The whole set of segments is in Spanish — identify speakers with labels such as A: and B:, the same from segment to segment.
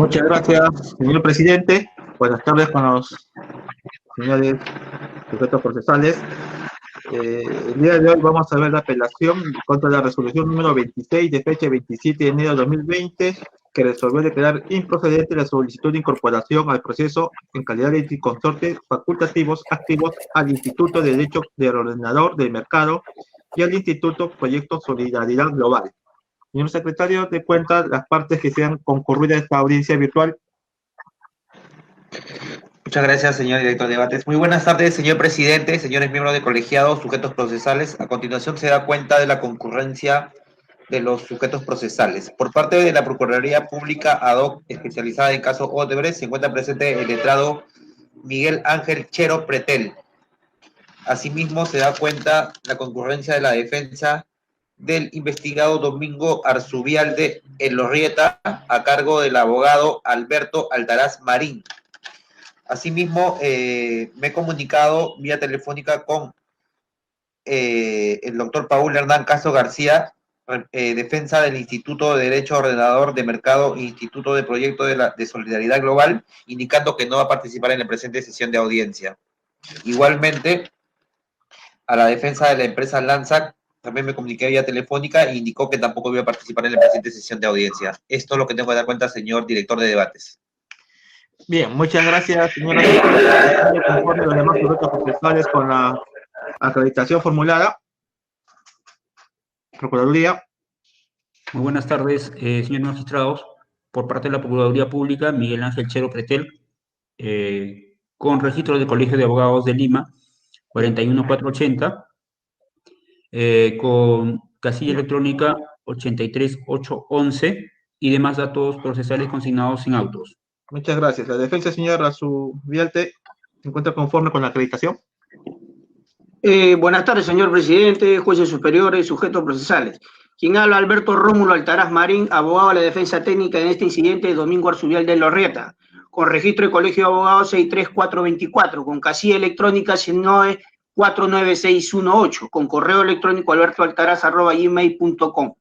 A: Muchas gracias, señor presidente. Buenas tardes con los señores sujetos procesales. El día de hoy vamos a ver la apelación contra la resolución número 26 de fecha 27 de enero de 2020, que resolvió declarar improcedente la solicitud de incorporación al proceso en calidad de consorte facultativos activos al Instituto de Derecho del Ordenador del Mercado y al Instituto Proyecto Solidaridad Global. Señor secretario de Cuentas, las partes que sean concurridas a esta audiencia virtual.
B: Muchas gracias, señor director de debates. Muy buenas tardes, señor presidente, señores miembros de colegiado, sujetos procesales. A continuación se da cuenta de la concurrencia de los sujetos procesales. Por parte de la Procuraduría Pública ad hoc especializada en caso Odebrecht, se encuentra presente el letrado Miguel Ángel Chero Pretel. Asimismo, se da cuenta la concurrencia de la defensa del investigado Domingo Arzubialde Elorrieta, a cargo del abogado Alberto Altaraz Marín. Asimismo, me he comunicado vía telefónica con el doctor Paul Hernán Castro García, defensa del Instituto de Derecho Ordenador de Mercado e Instituto de Proyecto de Solidaridad Global, indicando que no va a participar en la presente sesión de audiencia. Igualmente, a la defensa de la empresa Lanzac, también me comuniqué vía telefónica e indicó que tampoco iba a participar en la presente sesión de audiencia. Esto es lo que tengo que dar cuenta, señor director de debates.
A: Bien, muchas gracias, señora secretaria. Conforme los demás sujetos procesales con la acreditación formulada. Procuraduría.
C: Muy buenas tardes, señores magistrados. Por parte de la Procuraduría Pública, Miguel Ángel Chero Pretel, con registro del Colegio de Abogados de Lima, 41480, con casilla electrónica 83811 y demás datos procesales consignados sin autos.
A: Muchas gracias. La defensa, señor Arzubialde, ¿se encuentra conforme con la acreditación?
D: Buenas tardes, señor presidente, jueces superiores, sujetos procesales. Quien habla, Alberto Rómulo Altaraz Marín, abogado de la defensa técnica en este incidente, Domingo Arzubialde Elorrieta, con registro de Colegio de Abogados 63424, con casilla electrónica 49618, con correo electrónico albertoaltaraz@gmail.com.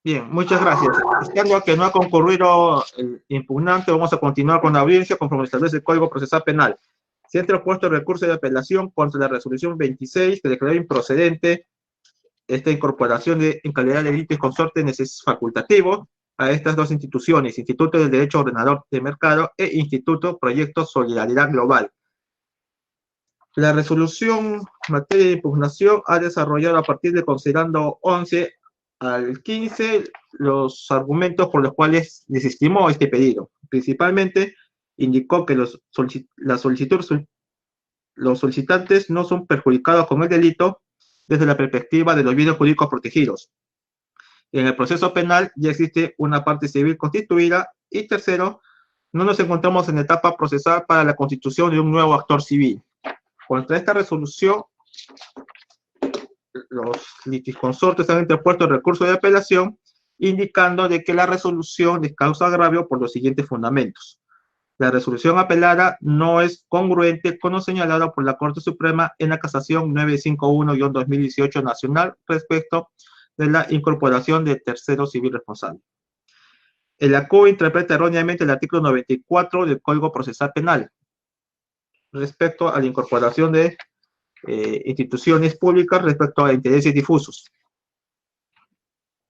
A: Bien, muchas gracias. Estando que no ha concurrido el impugnante, vamos a continuar con la audiencia conforme establece el Código Procesal Penal. Se ha interpuesto el recurso de apelación contra la resolución 26 que declaró improcedente esta incorporación en calidad de delito y consorte facultativo a estas dos instituciones, Instituto del Derecho Ordenador de Mercado e Instituto Proyecto Solidaridad Global. La resolución en materia de impugnación ha desarrollado a partir de considerando 11 al 15 los argumentos por los cuales desestimó este pedido. Principalmente indicó que los solicitantes no son perjudicados con el delito desde la perspectiva de los bienes jurídicos protegidos. En el proceso penal ya existe una parte civil constituida y tercero, no nos encontramos en etapa procesal para la constitución de un nuevo actor civil. Contra esta resolución, los litisconsortes han interpuesto el recurso de apelación indicando de que la resolución les causa agravio por los siguientes fundamentos. La resolución apelada no es congruente con lo señalado por la Corte Suprema en la casación 951-2018 nacional respecto de la incorporación de tercero civil responsable. El ACO interpreta erróneamente el artículo 94 del Código Procesal Penal respecto a la incorporación de instituciones públicas respecto a intereses difusos.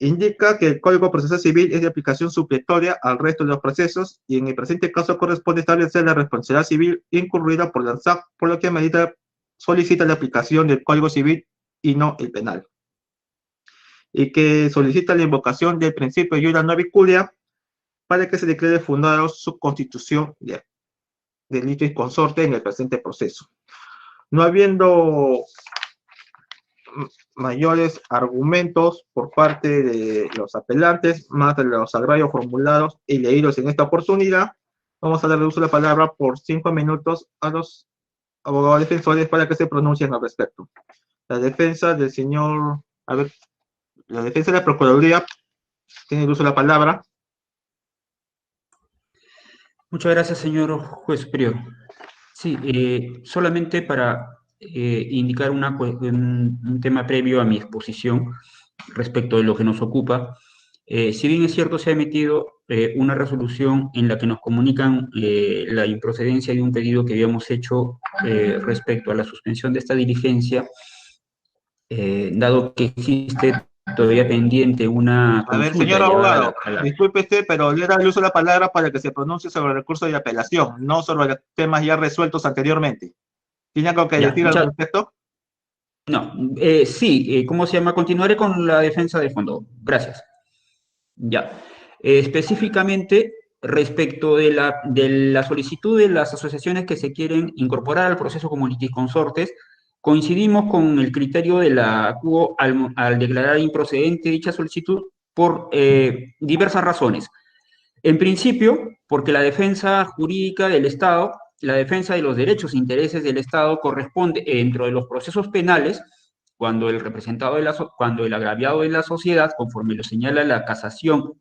A: Indica que el Código Procesal Civil es de aplicación supletoria al resto de los procesos y en el presente caso corresponde establecer la responsabilidad civil incurrida por la ANSAC, por lo que solicita la aplicación del Código Civil y no el penal. Y que solicita la invocación del principio de iura noviculia para que se declare fundado su constitución de delito y consorte en el presente proceso. No habiendo mayores argumentos por parte de los apelantes, más de los agravios formulados y leídos en esta oportunidad, vamos a darle uso de la palabra por 5 minutos a los abogados defensores para que se pronuncien al respecto. La defensa del señor, la defensa de la Procuraduría tiene el uso de la palabra.
C: Muchas gracias, señor juez superior. Sí, solamente para indicar un tema previo a mi exposición respecto de lo que nos ocupa. Si bien es cierto, se ha emitido una resolución en la que nos comunican la improcedencia de un pedido que habíamos hecho respecto a la suspensión de esta diligencia, dado que existe todavía pendiente una
A: A ver,
C: consulta
A: señor
C: llevada
A: abogado, disculpe usted, pero le da el uso de la palabra para que se pronuncie sobre el recurso de apelación, no sobre los temas ya resueltos anteriormente. ¿Tiene algo que decir al respecto?
C: No, sí, ¿cómo se llama? Continuaré con la defensa de fondo. Gracias. Ya. Específicamente, respecto de la solicitud de las asociaciones que se quieren incorporar al proceso como litisconsortes, coincidimos con el criterio de la CUO al declarar improcedente dicha solicitud por diversas razones. En principio, porque la defensa jurídica del Estado, la defensa de los derechos e intereses del Estado corresponde dentro de los procesos penales, cuando el agraviado de la sociedad, conforme lo señala la casación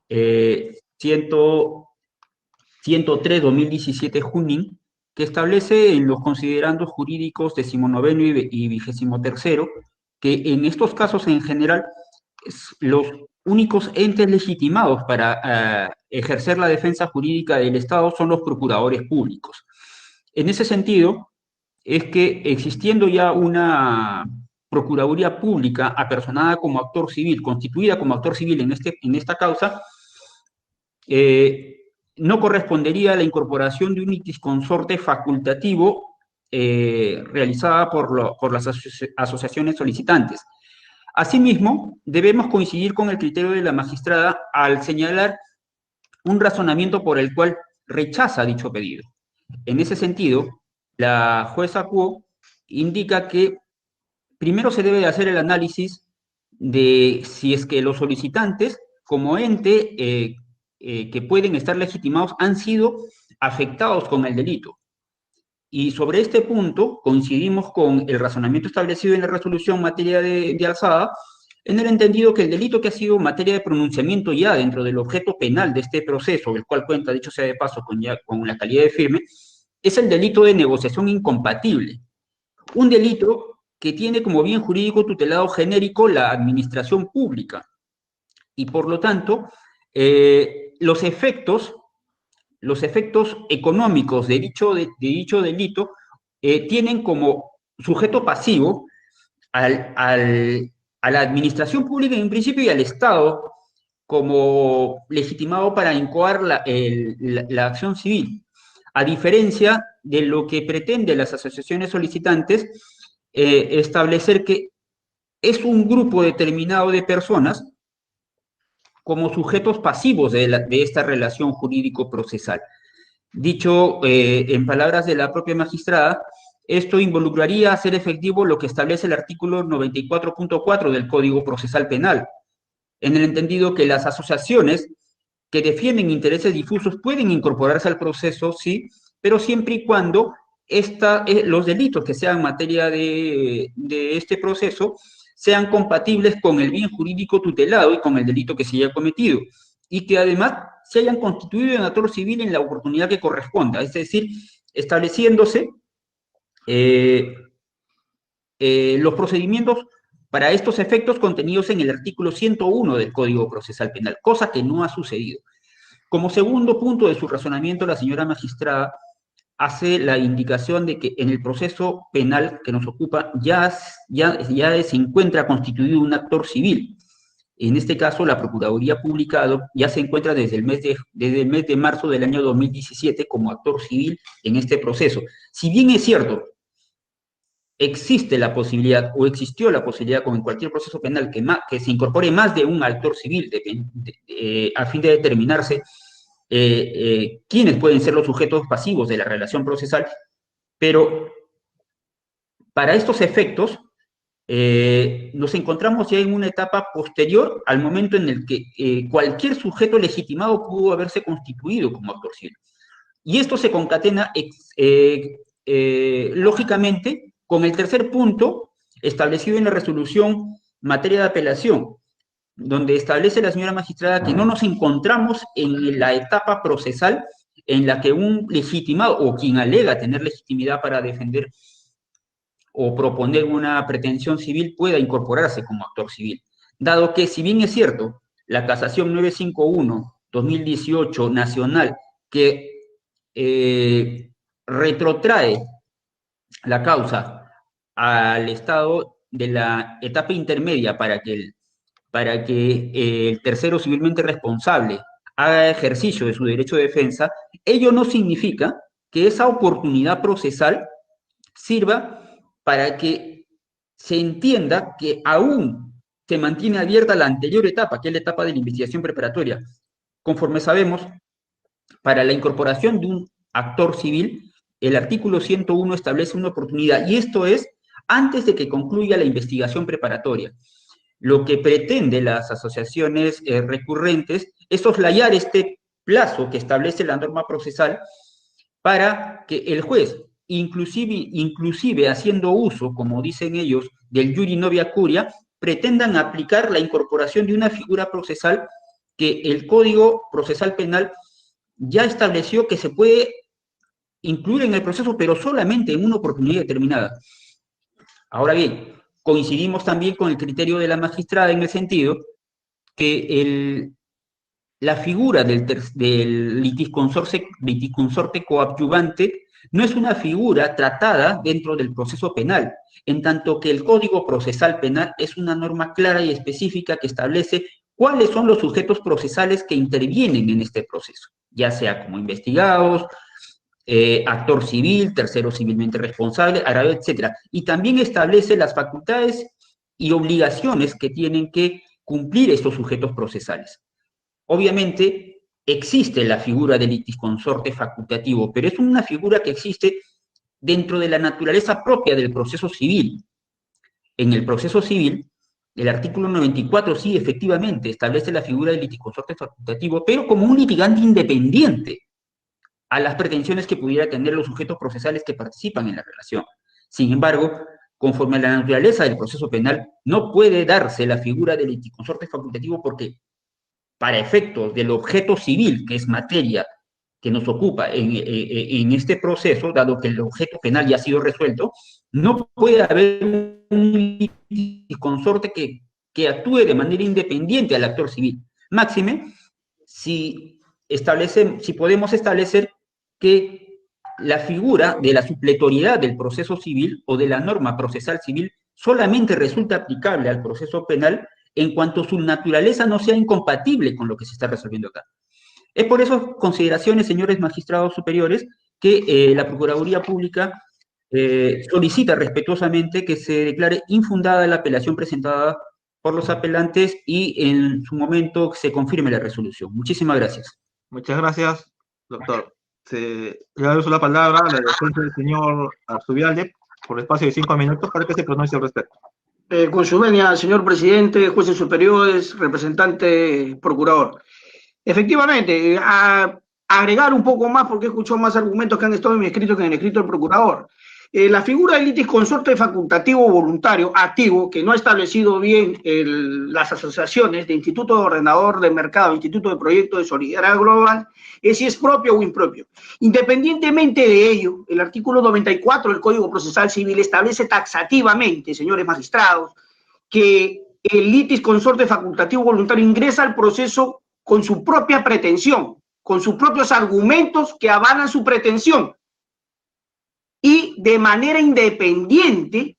C: 103/2017 Junín, que establece en los considerandos jurídicos 19º y 23º, que en estos casos en general los únicos entes legitimados para ejercer la defensa jurídica del Estado son los procuradores públicos. En ese sentido, es que existiendo ya una Procuraduría Pública apersonada como actor civil, constituida como actor civil en esta causa, no correspondería a la incorporación de un litisconsorte facultativo realizada por las asociaciones solicitantes. Asimismo, debemos coincidir con el criterio de la magistrada al señalar un razonamiento por el cual rechaza dicho pedido. En ese sentido, la jueza Kuo indica que primero se debe hacer el análisis de si es que los solicitantes, como ente que pueden estar legitimados, han sido afectados con el delito. Y sobre este punto coincidimos con el razonamiento establecido en la resolución materia de alzada, en el entendido que el delito que ha sido materia de pronunciamiento ya dentro del objeto penal de este proceso, el cual cuenta, dicho sea de paso, con la calidad de firme, es el delito de negociación incompatible. Un delito que tiene como bien jurídico tutelado genérico la administración pública. Y por lo tanto, los efectos económicos de dicho delito tienen como sujeto pasivo a la administración pública en principio y al Estado como legitimado para incoar la acción civil. A diferencia de lo que pretenden las asociaciones solicitantes, establecer que es un grupo determinado de personas como sujetos pasivos de esta relación jurídico-procesal. Dicho en palabras de la propia magistrada, esto involucraría hacer efectivo lo que establece el artículo 94.4 del Código Procesal Penal, en el entendido que las asociaciones que defienden intereses difusos pueden incorporarse al proceso, sí, pero siempre y cuando los delitos que sean materia de este proceso sean compatibles con el bien jurídico tutelado y con el delito que se haya cometido, y que además se hayan constituido en actor civil en la oportunidad que corresponda, es decir, estableciéndose los procedimientos para estos efectos contenidos en el artículo 101 del Código Procesal Penal, cosa que no ha sucedido. Como segundo punto de su razonamiento, la señora magistrada hace la indicación de que en el proceso penal que nos ocupa ya se encuentra constituido un actor civil. En este caso, la Procuraduría Pública ya se encuentra desde el mes de marzo del año 2017 como actor civil en este proceso. Si bien es cierto, existe la posibilidad, o existió la posibilidad, como en cualquier proceso penal, que se incorpore más de un actor civil a fin de determinarse quiénes pueden ser los sujetos pasivos de la relación procesal, pero para estos efectos nos encontramos ya en una etapa posterior al momento en el que cualquier sujeto legitimado pudo haberse constituido como actor civil. Y esto se concatena lógicamente con el tercer punto establecido en la resolución materia de apelación, donde establece la señora magistrada que no nos encontramos en la etapa procesal en la que un legitimado o quien alega tener legitimidad para defender o proponer una pretensión civil pueda incorporarse como actor civil, dado que, si bien es cierto, la casación 951-2018 nacional, que retrotrae la causa al estado de la etapa intermedia para que el tercero civilmente responsable haga ejercicio de su derecho de defensa, ello no significa que esa oportunidad procesal sirva para que se entienda que aún se mantiene abierta la anterior etapa, que es la etapa de la investigación preparatoria. Conforme sabemos, para la incorporación de un actor civil, el artículo 101 establece una oportunidad, y esto es antes de que concluya la investigación preparatoria. Lo que pretende las asociaciones recurrentes es soslayar este plazo que establece la norma procesal para que el juez, inclusive haciendo uso, como dicen ellos, del iuri novia curia, pretendan aplicar la incorporación de una figura procesal que el Código Procesal Penal ya estableció que se puede incluir en el proceso, pero solamente en una oportunidad determinada. Ahora bien, coincidimos también con el criterio de la magistrada en el sentido que la figura del litisconsorte coadyuvante no es una figura tratada dentro del proceso penal, en tanto que el Código Procesal Penal es una norma clara y específica que establece cuáles son los sujetos procesales que intervienen en este proceso, ya sea como investigados, actor civil, tercero civilmente responsable, agravio, etc. Y también establece las facultades y obligaciones que tienen que cumplir estos sujetos procesales. Obviamente, existe la figura del litisconsorte facultativo, pero es una figura que existe dentro de la naturaleza propia del proceso civil. En el proceso civil, el artículo 94 sí, efectivamente, establece la figura del litisconsorte facultativo, pero como un litigante independiente a las pretensiones que pudiera tener los sujetos procesales que participan en la relación. Sin embargo, conforme a la naturaleza del proceso penal, no puede darse la figura del litisconsorte facultativo porque para efectos del objeto civil, que es materia que nos ocupa en este proceso, dado que el objeto penal ya ha sido resuelto, no puede haber un litisconsorte que actúe de manera independiente al actor civil. Máxime, si podemos establecer que la figura de la supletoriedad del proceso civil o de la norma procesal civil solamente resulta aplicable al proceso penal en cuanto su naturaleza no sea incompatible con lo que se está resolviendo acá. Es por esas consideraciones, señores magistrados superiores, que la Procuraduría Pública solicita respetuosamente que se declare infundada la apelación presentada por los apelantes y en su momento se confirme la resolución. Muchísimas gracias.
A: Muchas gracias, doctor. Le doy la palabra a la defensa del señor Arzubialde por espacio de 5 minutos para que se pronuncie al respecto.
D: Con su venia, señor presidente, jueces superiores, representante procurador. Efectivamente, a agregar un poco más, porque he escuchado más argumentos que han estado en mi escrito que en el escrito del procurador. La figura del litisconsorte facultativo voluntario activo, que no ha establecido bien las asociaciones de Instituto de Ordenador de Mercado, Instituto de Proyecto de Solidaridad Global, es si es propio o impropio. Independientemente de ello, el artículo 94 del Código Procesal Civil establece taxativamente, señores magistrados, que el litisconsorte facultativo voluntario ingresa al proceso con su propia pretensión, con sus propios argumentos que avalan su pretensión, y de manera independiente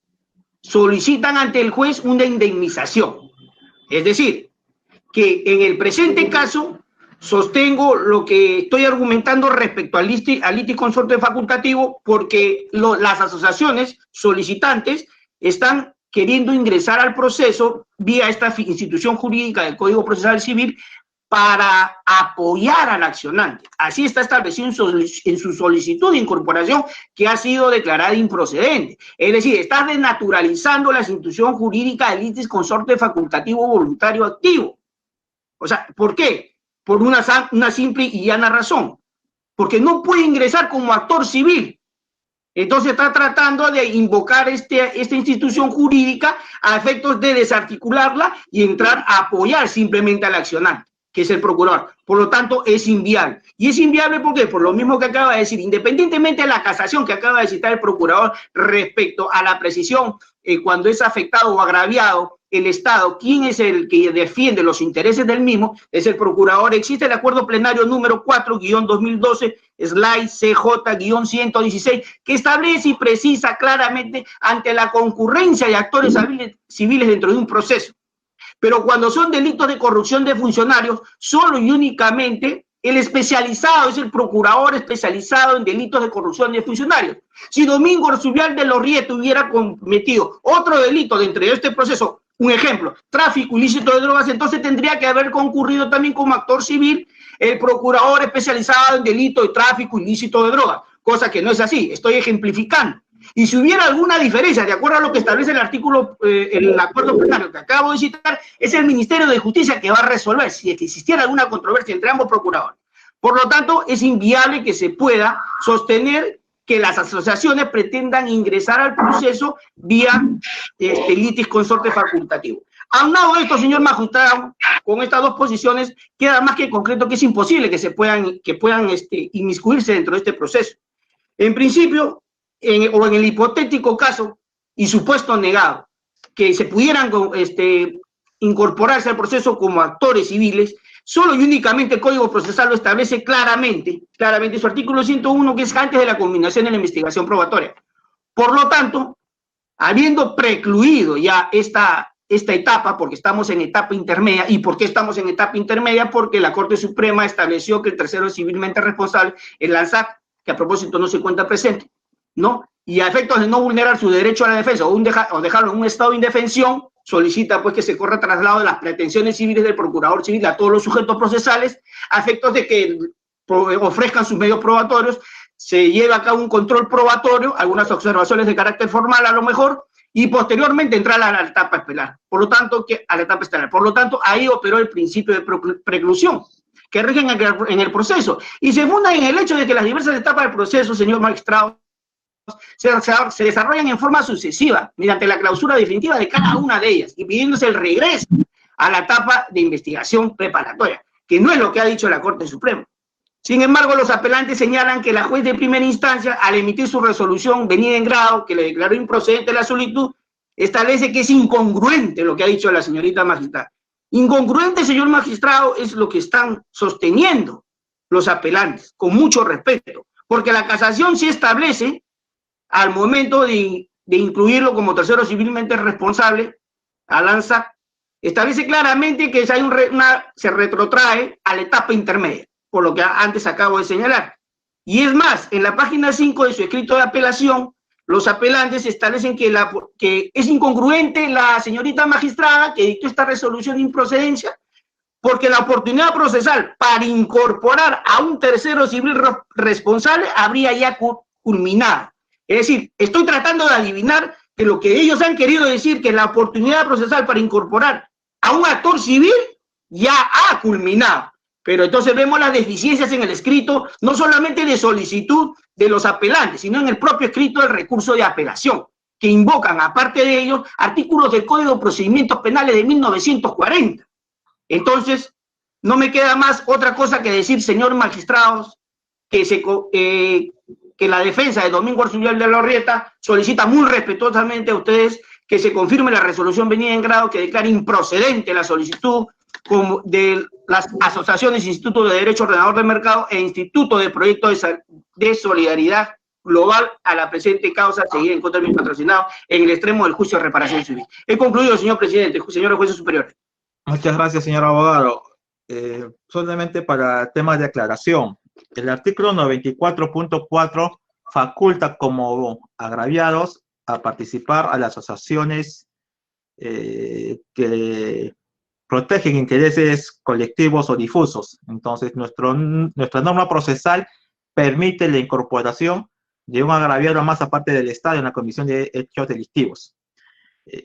D: solicitan ante el juez una indemnización. Es decir, que en el presente caso sostengo lo que estoy argumentando respecto al litisconsorte facultativo porque las asociaciones solicitantes están queriendo ingresar al proceso vía esta institución jurídica del Código Procesal Civil para apoyar al accionante. Así está establecido en su solicitud de incorporación que ha sido declarada improcedente. Es decir, está desnaturalizando la institución jurídica del litisconsorte facultativo voluntario activo. O sea, ¿por qué? Por una simple y llana razón. Porque no puede ingresar como actor civil. Entonces está tratando de invocar esta institución jurídica a efectos de desarticularla y entrar a apoyar simplemente al accionante, que es el procurador. Por lo tanto, es inviable. Y es inviable ¿por qué? Por lo mismo que acaba de decir, independientemente de la casación que acaba de citar el procurador respecto a la precisión cuando es afectado o agraviado el Estado, quién es el que defiende los intereses del mismo, es el procurador. Existe el acuerdo plenario número 4-2012, slide CJ-116, que establece y precisa claramente ante la concurrencia de actores civiles dentro de un proceso. Pero cuando son delitos de corrupción de funcionarios, solo y únicamente el especializado es el procurador especializado en delitos de corrupción de funcionarios. Si Domingo Orzubial de Lorrieta hubiera cometido otro delito dentro de este proceso, un ejemplo, tráfico ilícito de drogas, entonces tendría que haber concurrido también como actor civil el procurador especializado en delito de tráfico ilícito de drogas, cosa que no es así, estoy ejemplificando. Y si hubiera alguna diferencia, de acuerdo a lo que establece el artículo, el acuerdo plenario que acabo de citar, es el Ministerio de Justicia que va a resolver si existiera alguna controversia entre ambos procuradores. Por lo tanto, es inviable que se pueda sostener que las asociaciones pretendan ingresar al proceso vía litis consorte facultativo. Aunado a esto, señor magistrado, con estas dos posiciones, queda más que concreto que es imposible que puedan inmiscuirse dentro de este proceso. En principio, o en el hipotético caso y supuesto negado que se pudieran incorporarse al proceso como actores civiles, solo y únicamente el Código Procesal lo establece claramente su artículo 101, que es antes de la culminación de la investigación probatoria. Por lo tanto, habiendo precluido ya esta etapa, porque estamos en etapa intermedia. ¿Y por qué estamos en etapa intermedia? Porque la Corte Suprema estableció que el tercero civilmente responsable es la ANSAC, que a propósito no se encuentra presente, ¿no? Y a efectos de no vulnerar su derecho a la defensa o dejarlo en un estado de indefensión, solicita pues que se corra traslado de las pretensiones civiles del procurador civil a todos los sujetos procesales, a efectos de que ofrezcan sus medios probatorios, se lleva a cabo un control probatorio, algunas observaciones de carácter formal a lo mejor, y posteriormente entrar a la etapa estelar. Por lo tanto, ahí operó el principio de preclusión, que rige en el proceso, y se funda en el hecho de que las diversas etapas del proceso, señor magistrado, se desarrollan en forma sucesiva, mediante la clausura definitiva de cada una de ellas, y pidiéndose el regreso a la etapa de investigación preparatoria, que no es lo que ha dicho la Corte Suprema. Sin embargo, los apelantes señalan que la juez de primera instancia, al emitir su resolución venida en grado, que le declaró improcedente la solicitud, establece que es incongruente lo que ha dicho la señorita magistrada. Incongruente, señor magistrado, es lo que están sosteniendo los apelantes, con mucho respeto, porque la casación sí establece, al momento de incluirlo como tercero civilmente responsable, al ANSAC, establece claramente que se retrotrae a la etapa intermedia, por lo que antes acabo de señalar. Y es más, en la página 5 de su escrito de apelación, los apelantes establecen que es incongruente la señorita magistrada que dictó esta resolución de improcedencia, porque la oportunidad procesal para incorporar a un tercero civil responsable habría ya culminado. Es decir, estoy tratando de adivinar que lo que ellos han querido decir, que la oportunidad procesal para incorporar a un actor civil ya ha culminado. Pero entonces vemos las deficiencias en el escrito, no solamente de solicitud de los apelantes, sino en el propio escrito del recurso de apelación, que invocan, aparte de ellos, artículos del Código de Procedimientos Penales de 1940. Entonces, no me queda más otra cosa que decir, señor magistrados, que la defensa de Domingo Orzubial de Lorrieta solicita muy respetuosamente a ustedes que se confirme la resolución venida en grado que declare improcedente la solicitud de las asociaciones Instituto de Derecho Ordenador del Mercado e Instituto de Proyecto de Solidaridad Global a la presente causa seguida en contra de mi patrocinado en el extremo del juicio de reparación civil. He concluido, señor presidente, señores jueces superiores.
A: Muchas gracias, señor abogado. Solamente para temas de aclaración, el artículo 94.4 faculta como agraviados a participar a las asociaciones que protegen intereses colectivos o difusos. Entonces, nuestra norma procesal permite la incorporación de un agraviado más aparte del Estado en la comisión de hechos delictivos,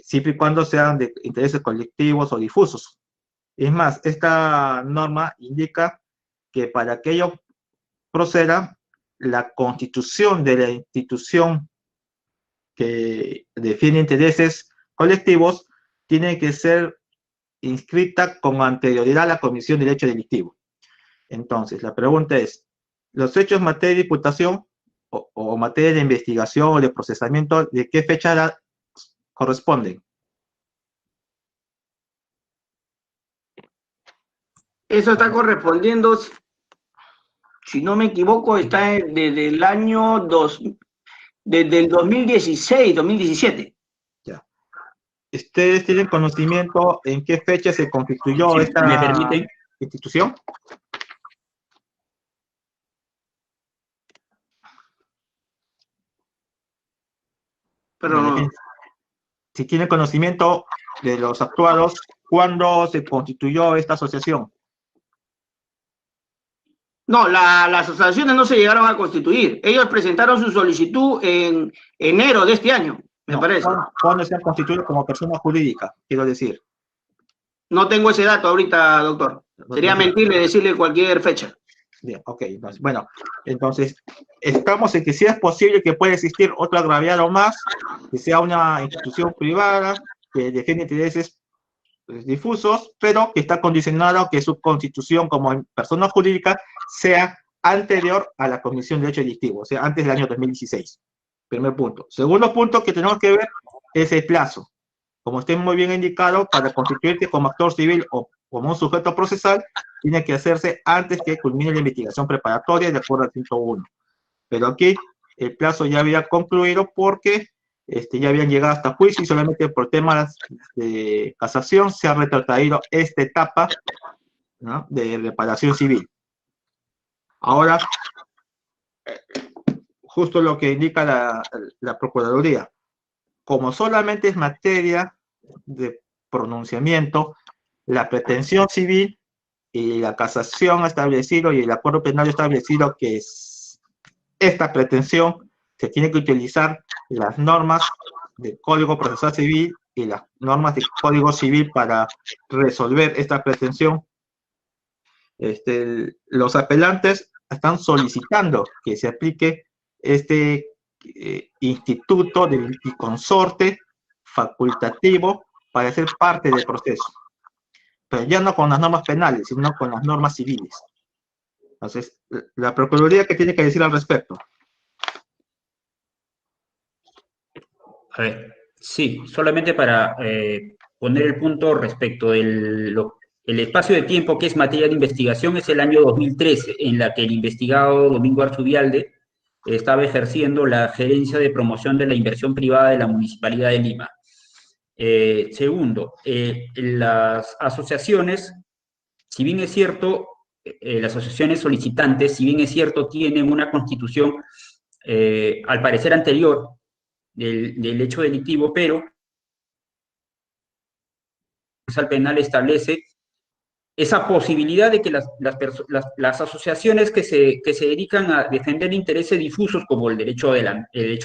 A: siempre y cuando sean de intereses colectivos o difusos. Es más, esta norma indica que para que ello proceda, la constitución de la institución que defiende intereses colectivos tiene que ser inscrita con anterioridad a la comisión de derecho delictivo. Entonces, la pregunta es, ¿los hechos en materia de imputación o materia de investigación o de procesamiento, de qué fecha corresponden?
D: Eso está correspondiendo, si no me equivoco, está desde el año desde el 2016, 2017.
A: Ya. ¿Ustedes tienen conocimiento en qué fecha se constituyó
C: Si
A: esta
C: me permiten,
A: institución?
D: Pero no,
A: Si tienen conocimiento de los actuados, ¿cuándo se constituyó esta asociación?
D: no, las asociaciones no se llegaron a constituir. Ellos presentaron su solicitud en enero de este año, me
A: No,
D: parece.
A: ¿cuándo se han constituido como persona jurídica? Quiero decir.
D: No tengo ese dato ahorita, doctor. Sería mentirle decirle cualquier fecha.
A: Bien, ok. Entonces, estamos en que sí es posible que pueda existir otro agraviado más, que sea una institución privada, que defiende intereses difusos, pero que está condicionado a que su constitución como persona jurídica sea anterior a la Comisión de Derecho Delictivo, o sea, antes del año 2016. Primer punto. Segundo punto que tenemos que ver es el plazo. Como usted muy bien indicado, para constituirte como actor civil o como un sujeto procesal, tiene que hacerse antes que culmine la investigación preparatoria de acuerdo al 101. Pero aquí el plazo ya había concluido porque ya habían llegado hasta juicio y solamente por temas de casación se ha retrotraído esta etapa, ¿no?, de reparación civil. Ahora, justo lo que indica la Procuraduría, como solamente es materia de pronunciamiento, la pretensión civil y la casación ha establecido y el acuerdo penal ha establecido que esta pretensión se tiene que utilizar las normas del Código Procesal Civil y las normas del Código Civil para resolver esta pretensión. Los apelantes están solicitando que se aplique este instituto de litisconsorte facultativo para ser parte del proceso, pero ya no con las normas penales, sino con las normas civiles. Entonces, la Procuraduría, ¿qué tiene que decir al respecto?
C: A ver, sí, solamente para poner el punto respecto del el espacio de tiempo que es materia de investigación es el año 2013, en la que el investigado Domingo Arzubialde estaba ejerciendo la gerencia de promoción de la inversión privada de la Municipalidad de Lima. Segundo, las asociaciones, si bien es cierto, las asociaciones solicitantes, si bien es cierto, tienen una constitución, al parecer anterior, del hecho delictivo, pero el procesal penal establece esa posibilidad de que las asociaciones que se dedican a defender intereses difusos como el derecho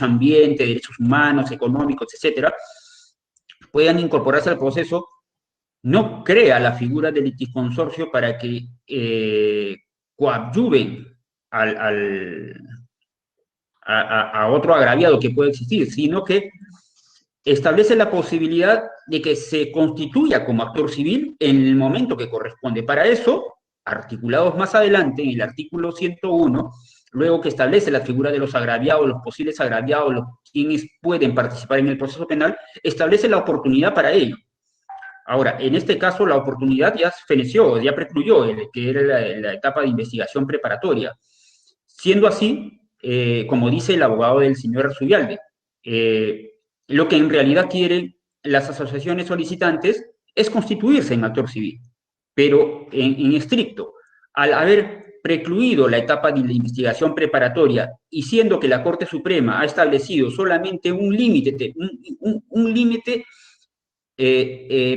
C: ambiente, derechos humanos, económicos, etcétera, puedan incorporarse al proceso. No crea la figura del litisconsorcio para que coadyuven a otro agraviado que pueda existir, sino que establece la posibilidad de que se constituya como actor civil en el momento que corresponde. Para eso, articulados más adelante en el artículo 101, luego que establece la figura de los agraviados, los posibles agraviados, quienes pueden participar en el proceso penal, establece la oportunidad para ello. Ahora, en este caso, la oportunidad ya feneció, ya precluyó, que era la etapa de investigación preparatoria. Siendo así, como dice el abogado del señor Arzubialde, lo que en realidad quieren las asociaciones solicitantes es constituirse en actor civil, pero en estricto, al haber precluido la etapa de la investigación preparatoria y siendo que la Corte Suprema ha establecido solamente un límite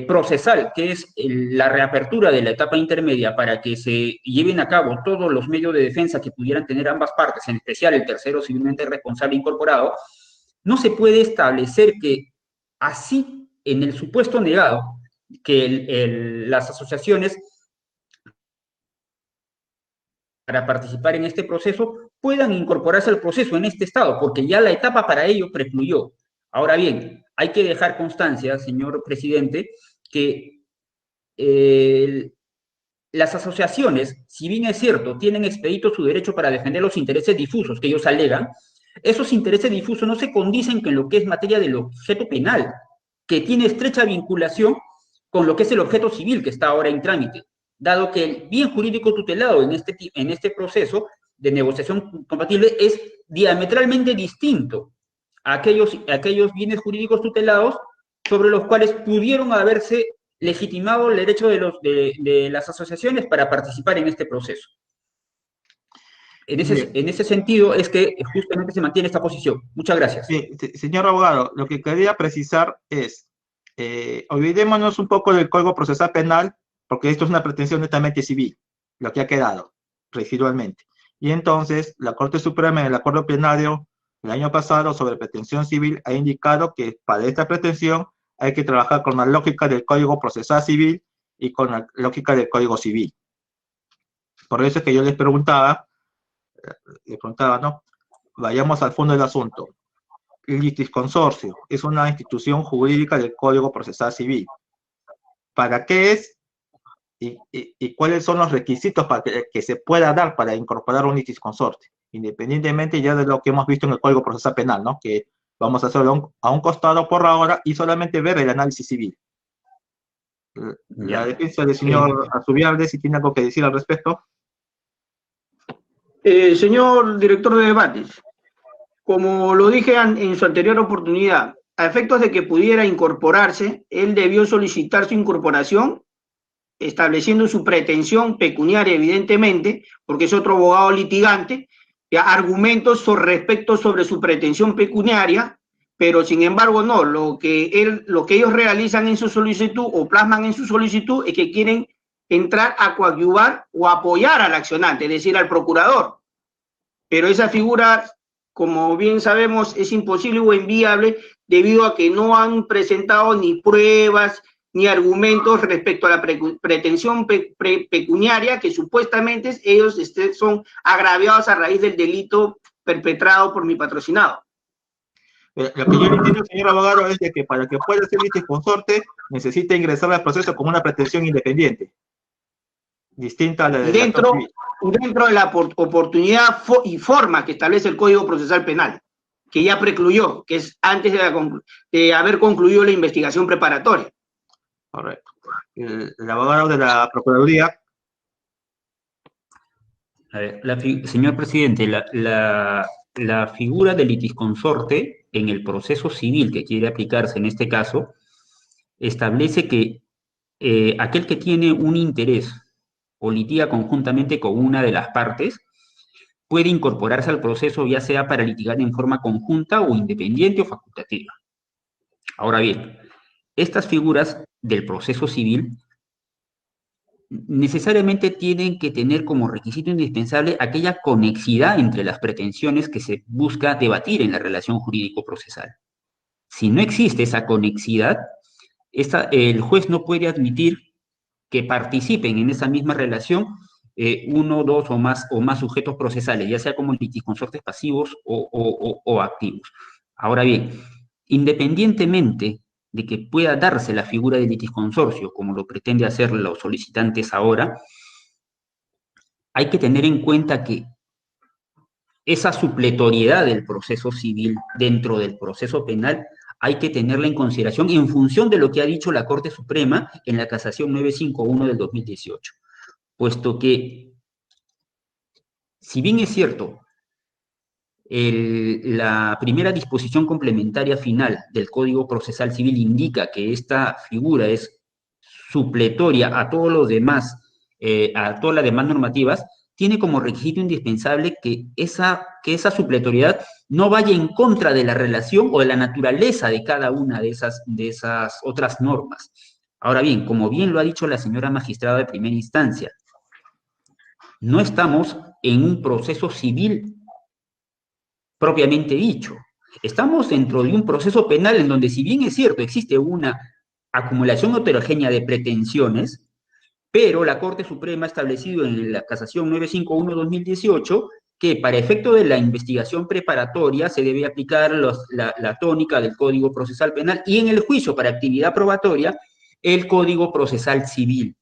C: procesal, que es la reapertura de la etapa intermedia para que se lleven a cabo todos los medios de defensa que pudieran tener ambas partes, en especial el tercero civilmente responsable incorporado, no se puede establecer que así, en el supuesto negado, que las asociaciones para participar en este proceso puedan incorporarse al proceso en este estado, porque ya la etapa para ello precluyó. Ahora bien, hay que dejar constancia, señor presidente, que las asociaciones, si bien es cierto, tienen expedito su derecho para defender los intereses difusos que ellos alegan, esos intereses difusos no se condicen con lo que es materia del objeto penal, que tiene estrecha vinculación con lo que es el objeto civil que está ahora en trámite. dado que el bien jurídico tutelado en este proceso de negociación compatible es diametralmente distinto a aquellos bienes jurídicos tutelados sobre los cuales pudieron haberse legitimado el derecho de las asociaciones para participar en este proceso. En ese sentido es que justamente se mantiene esta posición. Muchas gracias.
A: Sí, señor abogado, lo que quería precisar es, olvidémonos un poco del Código Procesal Penal, porque esto es una pretensión netamente civil, lo que ha quedado residualmente. Y entonces, la Corte Suprema en el acuerdo plenario el año pasado sobre pretensión civil ha indicado que para esta pretensión hay que trabajar con la lógica del Código Procesal Civil y con la lógica del Código Civil. Por eso es que yo les preguntaba, ¿no? Vayamos al fondo del asunto. El litisconsorcio es una institución jurídica del Código Procesal Civil. ¿Para qué es? Y cuáles son los requisitos para que se pueda dar para incorporar un litisconsorcio, independientemente ya de lo que hemos visto en el Código Procesal Penal, ¿no? Que vamos a hacerlo a un costado por ahora y solamente ver el análisis civil. La defensa del señor Azubialde, si tiene algo que decir al respecto.
D: Señor director de debates, como lo dije en su anterior oportunidad, a efectos de que pudiera incorporarse, él debió solicitar su incorporación estableciendo su pretensión pecuniaria, evidentemente, porque es otro abogado litigante, argumentos respecto sobre su pretensión pecuniaria, pero sin embargo no, lo que ellos realizan en su solicitud o plasman en su solicitud es que quieren entrar a coadyuvar o apoyar al accionante, es decir, al procurador. Pero esa figura, como bien sabemos, es imposible o inviable debido a que no han presentado ni pruebas ni argumentos respecto a la pretensión pecuniaria, que supuestamente ellos son agraviados a raíz del delito perpetrado por mi patrocinado.
A: Lo que yo entiendo, señor abogado, es de que para que pueda ser litisconsorte necesita ingresar al proceso con una pretensión independiente, distinta a la de
D: dentro de la oportunidad y forma que establece el Código Procesal Penal, que ya precluyó, que es antes de haber concluido la investigación preparatoria.
A: Correcto. El abogado de la Procuraduría.
C: A ver, señor presidente, la figura del litisconsorte en el proceso civil que quiere aplicarse en este caso establece que aquel que tiene un interés o litiga conjuntamente con una de las partes puede incorporarse al proceso, ya sea para litigar en forma conjunta o independiente o facultativa. Ahora bien, estas figuras del proceso civil necesariamente tienen que tener como requisito indispensable aquella conexidad entre las pretensiones que se busca debatir en la relación jurídico-procesal. Si no existe esa conexidad, el juez no puede admitir que participen en esa misma relación uno, dos o más sujetos procesales, ya sea como litisconsortes pasivos o activos. Ahora bien, independientemente de que pueda darse la figura de litisconsorcio, como lo pretende hacer los solicitantes ahora, hay que tener en cuenta que esa supletoriedad del proceso civil dentro del proceso penal hay que tenerla en consideración en función de lo que ha dicho la Corte Suprema en la Casación 951 del 2018, puesto que, si bien es cierto, la primera disposición complementaria final del Código Procesal Civil indica que esta figura es supletoria a todos los demás, a todas las demás normativas, tiene como requisito indispensable que esa supletoriedad no vaya en contra de la relación o de la naturaleza de cada una de esas otras normas. Ahora bien, como bien lo ha dicho la señora magistrada de primera instancia, no estamos en un proceso civil propiamente dicho. Estamos dentro de un proceso penal en donde, si bien es cierto, existe una acumulación heterogénea de pretensiones, pero la Corte Suprema ha establecido en la Casación 951-2018 que para efecto de la investigación preparatoria se debe aplicar la tónica del Código Procesal Penal y en el juicio para actividad probatoria el Código Procesal Civil.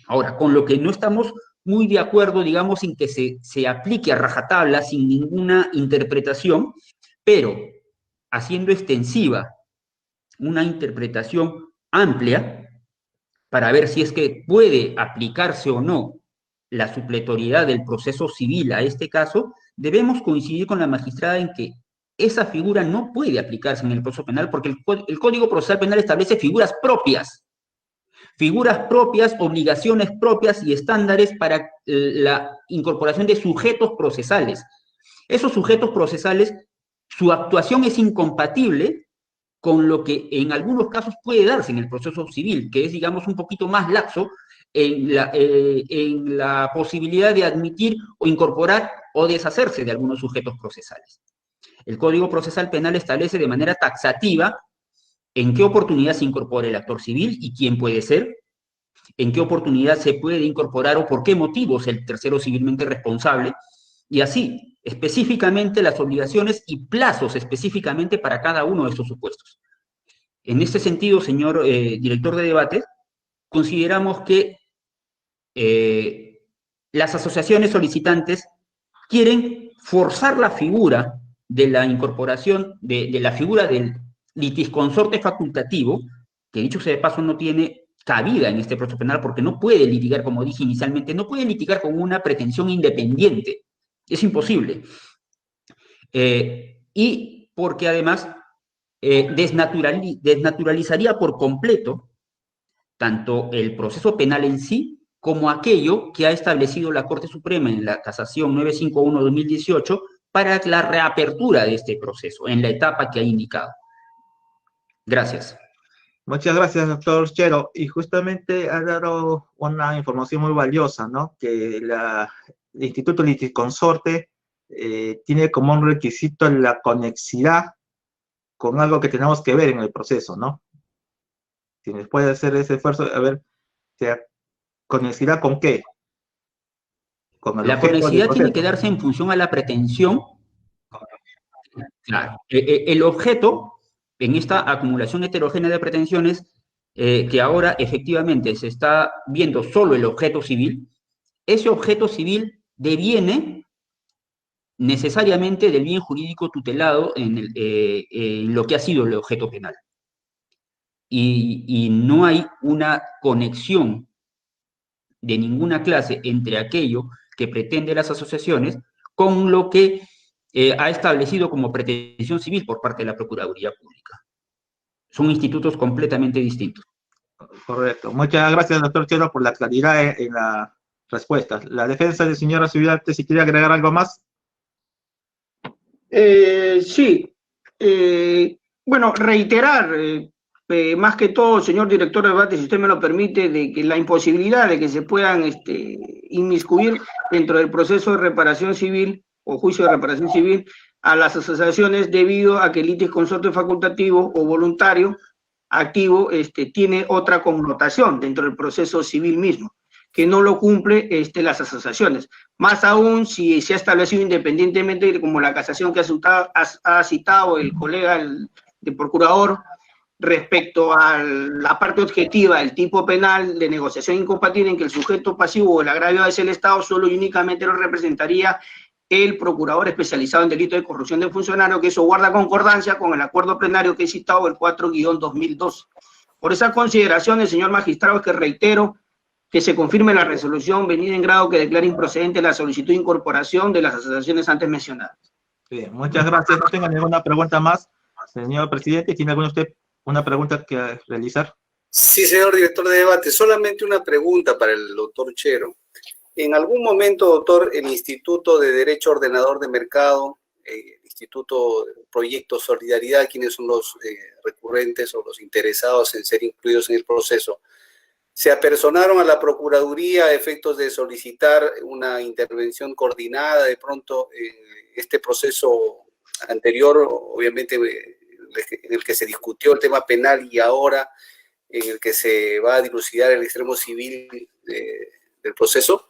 C: Ahora, con lo que no estamos muy de acuerdo, digamos, en que se aplique a rajatabla sin ninguna interpretación, pero haciendo extensiva una interpretación amplia, para ver si es que puede aplicarse o no la supletoriedad del proceso civil a este caso, debemos coincidir con la magistrada en que esa figura no puede aplicarse en el proceso penal porque el Código Procesal Penal establece figuras propias, obligaciones propias y estándares para la incorporación de sujetos procesales. Esos sujetos procesales, su actuación es incompatible con lo que en algunos casos puede darse en el proceso civil, que es, digamos, un poquito más laxo en la posibilidad de admitir o incorporar o deshacerse de algunos sujetos procesales. El Código Procesal Penal establece de manera taxativa en qué oportunidad se incorpora el actor civil y quién puede ser, en qué oportunidad se puede incorporar o por qué motivos el tercero civilmente responsable, y así, específicamente las obligaciones y plazos específicamente para cada uno de estos supuestos. En este sentido, señor director de debate, consideramos que las asociaciones solicitantes quieren forzar la figura de la incorporación de la figura del litisconsorte facultativo, que dicho sea de paso no tiene cabida en este proceso penal porque no puede litigar, como dije inicialmente, no puede litigar con una pretensión independiente. Es imposible. Y porque además desnaturalizaría por completo tanto el proceso penal en sí como aquello que ha establecido la Corte Suprema en la Casación 951-2018 para la reapertura de este proceso en la etapa que ha indicado. Gracias.
A: Muchas gracias, doctor Chero. Y justamente ha dado una información muy valiosa, ¿no? Que el Instituto Litisconsorte tiene como un requisito la conexidad con algo que tenemos que ver en el proceso, ¿no? Si nos puede hacer ese esfuerzo, a ver, ¿conexidad con qué? Con el
C: la conexidad tiene que darse en función a la pretensión. Claro. El objeto, en esta acumulación heterogénea de pretensiones, que ahora efectivamente se está viendo solo el objeto civil, ese objeto civil deviene necesariamente del bien jurídico tutelado en lo que ha sido el objeto penal. Y no hay una conexión de ninguna clase entre aquello que pretende las asociaciones con lo que ha establecido como pretensión civil por parte de la Procuraduría Pública. Son institutos completamente distintos.
A: Correcto. Muchas gracias, doctor Chero, por la claridad en la respuesta. La defensa de señora Ciudadte, si quiere agregar algo más.
D: Sí. Bueno, reiterar, más que todo, señor director de debate, si usted me lo permite, de que la imposibilidad de que se puedan inmiscuir dentro del proceso de reparación civil o juicio de reparación civil a las asociaciones debido a que el litisconsorte facultativo o voluntario activo tiene otra connotación dentro del proceso civil mismo, que no lo cumple las asociaciones. Más aún si se ha establecido independientemente, como la casación que ha citado el colega de procurador, respecto a la parte objetiva del tipo penal de negociación incompatible en que el sujeto pasivo o el agravio es el Estado, solo y únicamente lo representaría el procurador especializado en delito de corrupción de funcionario, que eso guarda concordancia con el acuerdo plenario que he citado, el 4-2012. Por esas consideraciones, señor magistrado, es que reitero que se confirme la resolución venida en grado que declara improcedente la solicitud de incorporación de las asociaciones antes mencionadas.
A: Bien, muchas gracias. No tengo ninguna pregunta más. Señor presidente, ¿tiene alguna usted una pregunta que realizar?
E: Sí, señor director de debate. Solamente una pregunta para el doctor Chero. En algún momento, doctor, el Instituto de Derecho Ordenador de Mercado, el Instituto Proyecto Solidaridad, quienes son los recurrentes o los interesados en ser incluidos en el proceso, se apersonaron a la Procuraduría a efectos de solicitar una intervención coordinada de pronto en este proceso anterior, obviamente en el que se discutió el tema penal y ahora en el que se va a dilucidar el extremo civil del proceso?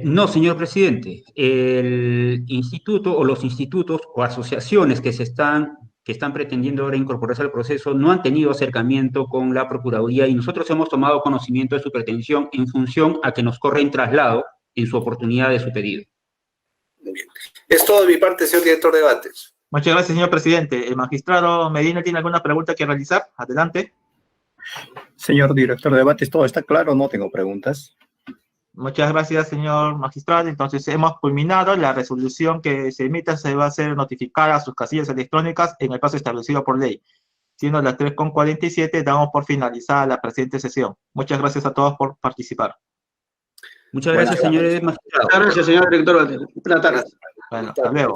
C: No, señor presidente. El instituto o los institutos o asociaciones que están pretendiendo ahora incorporarse al proceso no han tenido acercamiento con la Procuraduría y nosotros hemos tomado conocimiento de su pretensión en función a que nos corre en traslado en su oportunidad de su pedido.
E: Muy bien. Es todo de mi parte, señor director de debates.
A: Muchas gracias, señor presidente. ¿El magistrado Medina tiene alguna pregunta que realizar? Adelante.
F: Señor director de debates, ¿todo está claro? No tengo preguntas.
A: Muchas gracias, señor magistrado. Entonces, hemos culminado. La resolución que se emita se va a hacer notificada a sus casillas electrónicas en el plazo establecido por ley. Siendo las 3:47, damos por finalizada la presente sesión. Muchas gracias a todos por participar.
C: Muchas gracias, señores magistrados.
D: Muchas gracias, señor director. Buenas tardes.
A: Bueno, hasta luego.